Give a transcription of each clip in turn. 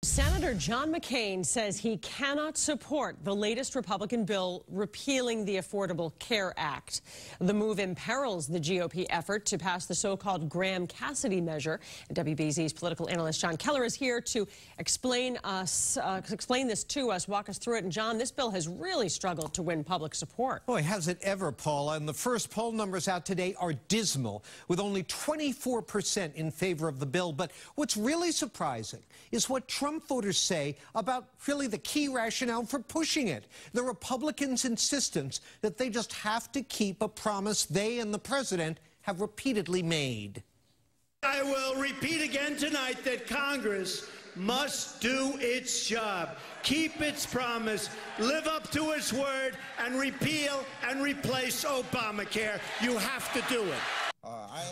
Senator John McCain says he cannot support the latest Republican bill repealing the Affordable Care Act. The move imperils the GOP effort to pass the so-called Graham-Cassidy measure. And WBZ's political analyst John Keller is here to explain this to us, walk us through it. And John, this bill has really struggled to win public support. Boy, has it ever, Paula. And the first poll numbers out today are dismal, with only 24% in favor of the bill. But what's really surprising is what Trump voters say about really the key rationale for pushing it. The Republicans' insistence that they just have to keep a promise they and the president have repeatedly made. I will repeat again tonight that Congress must do its job, keep its promise, live up to its word, and repeal and replace Obamacare. You have to do it.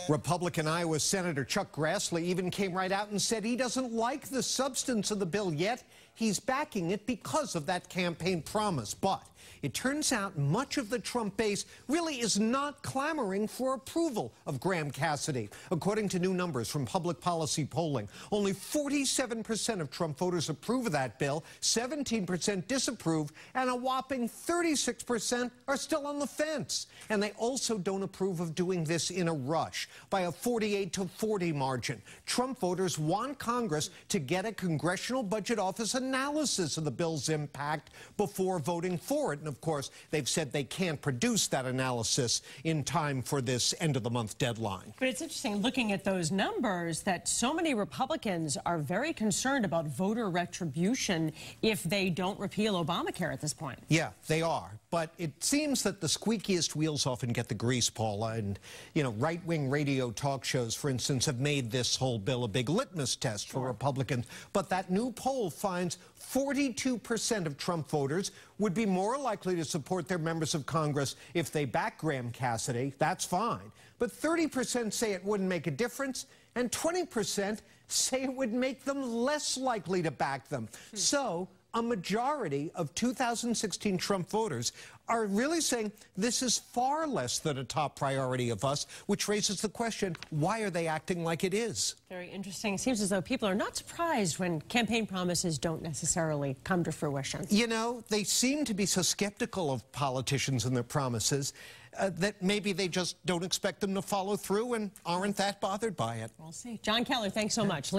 Republican Iowa Senator Chuck Grassley even came right out and said he doesn't like the substance of the bill, yet he's backing it because of that campaign promise. But it turns out much of the Trump base really is not clamoring for approval of Graham-Cassidy. According to new numbers from public policy polling, only 47% of Trump voters approve of that bill, 17% disapprove, and a whopping 36% are still on the fence. And they also don't approve of doing this in a rush by a 48-40 margin. Trump voters want Congress to get a Congressional Budget Office analysis of the bill's impact before voting for it. And of course, they've said they can't produce that analysis in time for this end-of-the-month deadline. But it's interesting looking at those numbers that so many Republicans are very concerned about voter retribution if they don't repeal Obamacare at this point. Yeah, they are. But it seems that the squeakiest wheels often get the grease, Paula. And, you know, right-wing radio talk shows, for instance, have made this whole bill a big litmus test for Republicans. But that new poll finds 42% of Trump voters would be more likely to support their members of Congress if they back Graham-Cassidy. That's fine. But 30% say it wouldn't make a difference, and 20% say it would make them less likely to back them. So a majority of 2016 Trump voters are really saying this is far less than a top priority of us, which raises the question, why are they acting like it is? Very interesting. It seems as though people are not surprised when campaign promises don't necessarily come to fruition. You know, they seem to be so skeptical of politicians and their promises that maybe they just don't expect them to follow through and aren't that bothered by it. We'll see. John Keller, thanks so much.